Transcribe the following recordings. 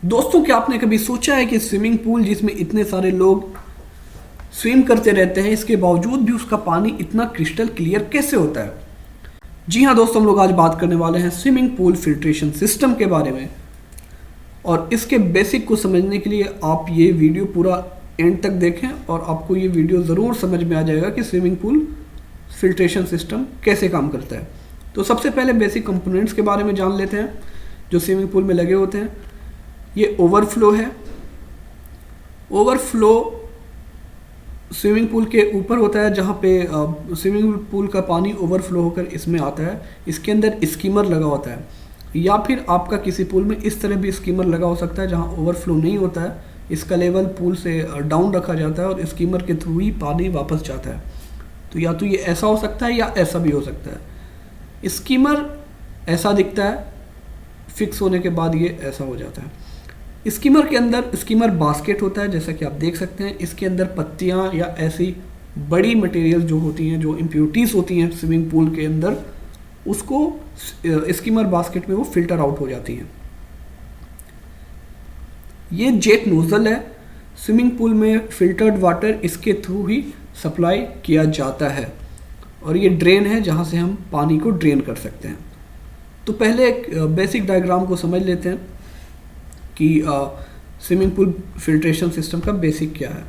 दोस्तों, क्या आपने कभी सोचा है कि स्विमिंग पूल जिसमें इतने सारे लोग स्विम करते रहते हैं, इसके बावजूद भी उसका पानी इतना क्रिस्टल क्लियर कैसे होता है? जी हाँ दोस्तों, हम लोग आज बात करने वाले हैं स्विमिंग पूल फिल्ट्रेशन सिस्टम के बारे में। और इसके बेसिक को समझने के लिए आप ये वीडियो पूरा एंड तक देखें और आपको ये वीडियो ज़रूर समझ में आ जाएगा कि स्विमिंग पूल फिल्ट्रेशन सिस्टम कैसे काम करता है। तो सबसे पहले बेसिक कंपोनेंट्स के बारे में जान लेते हैं जो स्विमिंग पूल में लगे होते हैं। ये ओवरफ्लो है। ओवरफ्लो स्विमिंग पूल के ऊपर होता है, जहाँ पे स्विमिंग पूल का पानी ओवरफ्लो होकर इसमें आता है। इसके अंदर स्कीमर लगा होता है, या फिर आपका किसी पूल में इस तरह भी स्कीमर लगा हो सकता है जहाँ ओवरफ्लो नहीं होता है। इसका लेवल पूल से डाउन रखा जाता है और स्कीमर के थ्रू ही पानी वापस जाता है। तो या तो ये ऐसा हो सकता है या ऐसा भी हो सकता है। स्कीमर ऐसा दिखता है, फिक्स होने के बाद ये ऐसा हो जाता है। स्कीमर के अंदर स्कीमर बास्केट होता है, जैसा कि आप देख सकते हैं। इसके अंदर पत्तियां या ऐसी बड़ी मटेरियल जो होती हैं, जो इम्प्योरिटीज़ होती हैं स्विमिंग पूल के अंदर, उसको स्कीमर बास्केट में वो फिल्टर आउट हो जाती हैं। ये जेट नोजल है। स्विमिंग पूल में फिल्टर्ड वाटर इसके थ्रू ही सप्लाई किया जाता है। और ये ड्रेन है जहाँ से हम पानी को ड्रेन कर सकते हैं। तो पहले एक बेसिक डायग्राम को समझ लेते हैं कि स्विमिंग पूल फिल्ट्रेशन सिस्टम का बेसिक क्या है।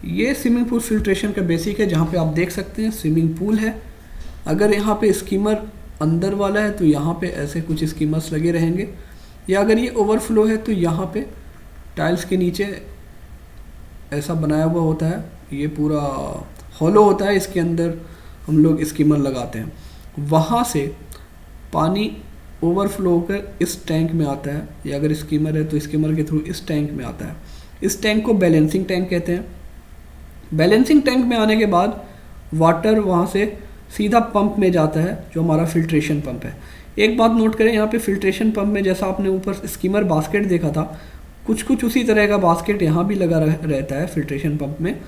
ये स्विमिंग पूल फिल्ट्रेशन का बेसिक है, जहाँ पे आप देख सकते हैं स्विमिंग पूल है। अगर यहाँ पे स्कीमर अंदर वाला है तो यहाँ पे ऐसे कुछ स्कीमर्स लगे रहेंगे, या अगर ये ओवरफ्लो है तो यहाँ पे टाइल्स के नीचे ऐसा बनाया हुआ होता है। ये पूरा हॉलो होता है, इसके अंदर हम लोग स्कीमर लगाते हैं। वहाँ से पानी ओवरफ्लो होकर इस टैंक में आता है, या अगर स्कीमर है तो स्कीमर के थ्रू इस टैंक में आता है। इस टैंक को बैलेंसिंग टैंक कहते हैं। बैलेंसिंग टैंक में आने के बाद वाटर वहाँ से सीधा पंप में जाता है, जो हमारा फिल्ट्रेशन पंप है। एक बात नोट करें, यहाँ पे फिल्ट्रेशन पंप में जैसा आपने ऊपर स्कीमर बास्केट देखा था, कुछ कुछ उसी तरह का बास्केट यहाँ भी लगा रहता है फिल्ट्रेशन पंप में।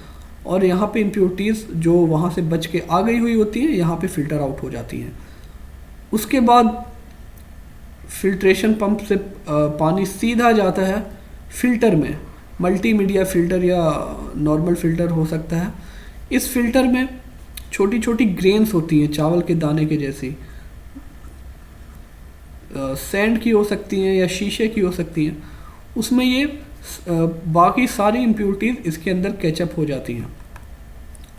और यहाँ पे इम्प्योरिटीज़ जो वहाँ से बच के आ गई हुई होती हैं, यहाँ पे फिल्टर आउट हो जाती हैं। उसके बाद फिल्ट्रेशन पंप से पानी सीधा जाता है फ़िल्टर में। मल्टीमीडिया फ़िल्टर या नॉर्मल फ़िल्टर हो सकता है। इस फ़िल्टर में छोटी छोटी ग्रेन्स होती हैं, चावल के दाने के जैसी। सैंड की हो सकती हैं या शीशे की हो सकती हैं। उसमें ये बाकी सारी इम्प्योरिटीज़ इसके अंदर कैचअप हो जाती हैं।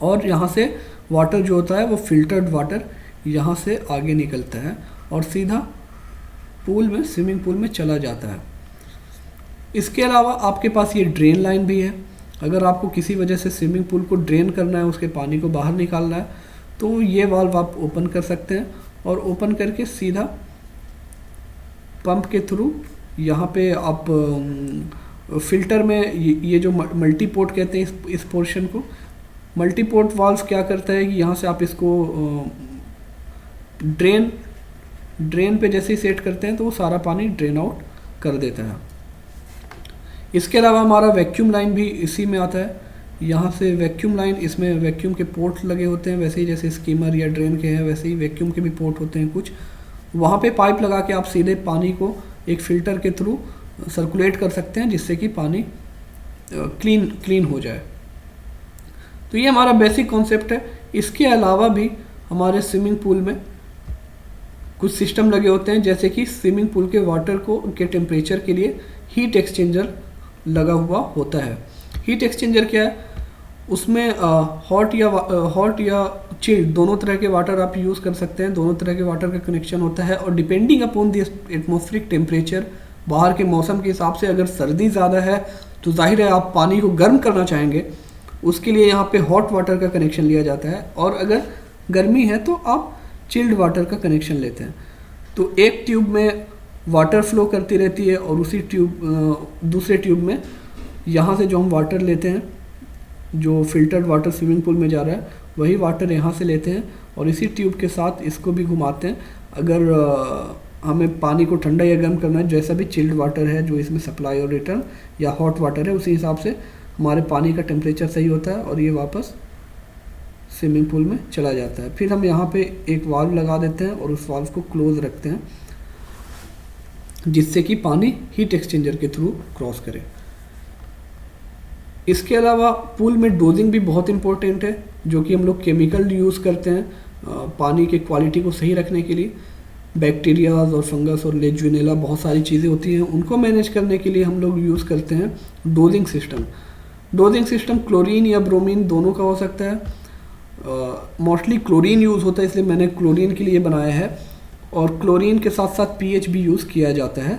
और यहाँ से वाटर जो होता है वो फ़िल्टर्ड वाटर यहाँ से आगे निकलता है और सीधा पूल में, स्विमिंग पूल में चला जाता है। इसके अलावा आपके पास ये ड्रेन लाइन भी है। अगर आपको किसी वजह से स्विमिंग पूल को ड्रेन करना है, उसके पानी को बाहर निकालना है, तो ये वाल्व आप ओपन कर सकते हैं और ओपन करके सीधा पंप के थ्रू यहाँ पे आप फिल्टर में ये जो मल्टी पोर्ट कहते हैं इस पोर्शन को, मल्टी पोर्ट वाल्व क्या करता है कि यहाँ से आप इसको ड्रेन पे जैसे ही सेट करते हैं तो वो सारा पानी ड्रेन आउट कर देता है। इसके अलावा हमारा वैक्यूम लाइन भी इसी में आता है। यहाँ से वैक्यूम लाइन, इसमें वैक्यूम के पोर्ट लगे होते हैं, वैसे ही जैसे स्कीमर या ड्रेन के हैं वैसे ही वैक्यूम के भी पोर्ट होते हैं कुछ। वहाँ पे पाइप लगा के आप सीधे पानी को एक फ़िल्टर के थ्रू सर्कुलेट कर सकते हैं, जिससे कि पानी क्लीन हो जाए। तो ये हमारा बेसिक कॉन्सेप्ट है। इसके अलावा भी हमारे स्विमिंग पूल में कुछ सिस्टम लगे होते हैं, जैसे कि स्विमिंग पूल के वाटर के टेम्परेचर के लिए हीट एक्सचेंजर लगा हुआ होता है। हीट एक्सचेंजर क्या है? उसमें हॉट या चिल्ड दोनों तरह के वाटर आप यूज़ कर सकते हैं। दोनों तरह के वाटर का कनेक्शन होता है और depending upon the atmospheric temperature, बाहर के मौसम के हिसाब से, अगर सर्दी ज़्यादा है तो जाहिर है आप पानी को गर्म करना चाहेंगे, उसके लिए यहाँ पे हॉट वाटर का कनेक्शन लिया जाता है। और अगर गर्मी है तो आप चिल्ड वाटर का कनेक्शन लेते हैं। तो एक ट्यूब में वाटर फ्लो करती रहती है और उसी दूसरे ट्यूब में यहाँ से जो हम वाटर लेते हैं, जो फिल्टर्ड वाटर स्विमिंग पूल में जा रहा है, वही वाटर यहाँ से लेते हैं और इसी ट्यूब के साथ इसको भी घुमाते हैं। अगर हमें पानी को ठंडा या गर्म करना है, जैसा भी चिल्ड वाटर है जो इसमें सप्लाई और रिटर्न, या हॉट वाटर है, उसी हिसाब से हमारे पानी का टेम्परेचर सही होता है और ये वापस स्विमिंग पूल में चला जाता है। फिर हम यहाँ पे एक वाल्व लगा देते हैं और उस वाल्व को क्लोज रखते हैं। जिससे कि पानी हीट एक्सचेंजर के थ्रू क्रॉस करे। इसके अलावा पूल में डोजिंग भी बहुत इंपॉर्टेंट है, जो कि हम लोग केमिकल यूज़ करते हैं पानी के क्वालिटी को सही रखने के लिए। बैक्टीरियाज और फंगस और लेजुनेला बहुत सारी चीज़ें होती हैं, उनको मैनेज करने के लिए हम लोग यूज़ करते हैं dosing system. Dosing system chlorine या ब्रोमीन दोनों का हो सकता है। मोस्टली क्लोरीन यूज़ होता है, इसलिए मैंने क्लोरीन के लिए बनाया है। और क्लोरीन के साथ साथ पीएच भी यूज़ किया जाता है।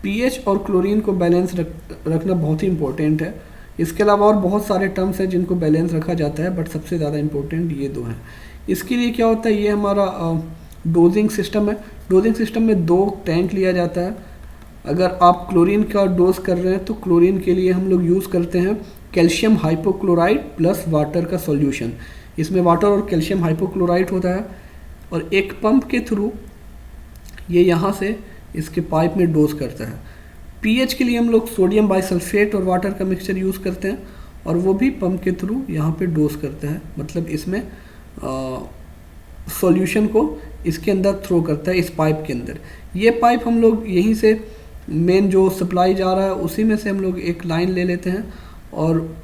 पीएच और क्लोरीन को बैलेंस रखना बहुत ही इम्पोर्टेंट है। इसके अलावा और बहुत सारे टर्म्स हैं जिनको बैलेंस रखा जाता है, बट सबसे ज़्यादा इम्पोर्टेंट ये दो हैं। इसके लिए क्या होता है, ये हमारा डोजिंग सिस्टम है। डोजिंग सिस्टम में 2 टैंक लिया जाता है। अगर आप क्लोरीन का डोज कर रहे हैं तो क्लोरीन के लिए हम लोग यूज़ करते हैं कैल्शियम हाइपोक्लोराइड प्लस वाटर का सॉल्यूशन। इसमें वाटर और कैल्शियम हाइपोक्लोराइड होता है, और एक पंप के थ्रू ये यहाँ से इसके पाइप में डोज करता है। पीएच के लिए हम लोग सोडियम बाइसल्फेट और वाटर का मिक्सचर यूज़ करते हैं, और वो भी पंप के थ्रू यहाँ पे डोज करता है, मतलब इसमें सॉल्यूशन को इसके अंदर थ्रो करता है, इस पाइप के अंदर। ये पाइप हम लोग यहीं से मेन जो सप्लाई जा रहा है उसी में से हम लोग एक लाइन ले लेते हैं और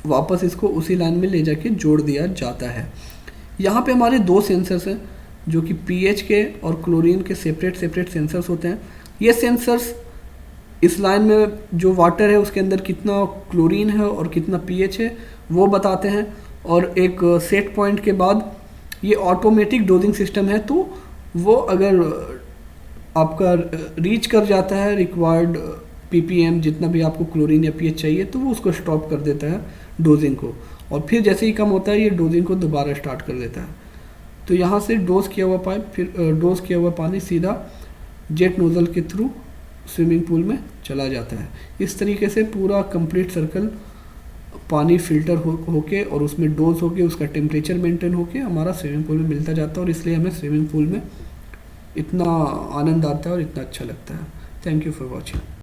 वापस इसको उसी लाइन में ले जाके जोड़ दिया जाता है। यहाँ पे हमारे 2 सेंसर्स हैं, जो कि पीएच के और क्लोरीन के सेपरेट सेंसर्स होते हैं। ये सेंसर्स इस लाइन में जो वाटर है उसके अंदर कितना क्लोरीन है और कितना पीएच है वो बताते हैं, और एक सेट पॉइंट के बाद ये ऑटोमेटिक डोजिंग सिस्टम है, तो वो अगर आपका रीच कर जाता है रिक्वायर्ड पीपीएम, जितना भी आपको क्लोरीन या पीएच चाहिए, तो वो उसको स्टॉप कर देता है डोजिंग को, और फिर जैसे ही कम होता है ये डोजिंग को दोबारा स्टार्ट कर देता है। तो यहाँ से डोज किया हुआ पाइप, फिर डोज किया हुआ पानी सीधा जेट नोजल के थ्रू स्विमिंग पूल में चला जाता है। इस तरीके से पूरा कंप्लीट सर्कल पानी फिल्टर होके और उसमें डोज होके उसका टेम्परेचर मेंटेन होके हमारा स्विमिंग पूल में मिलता जाता है, और इसलिए हमें स्विमिंग पूल में इतना आनंद आता है और इतना अच्छा लगता है। Thank you for watching.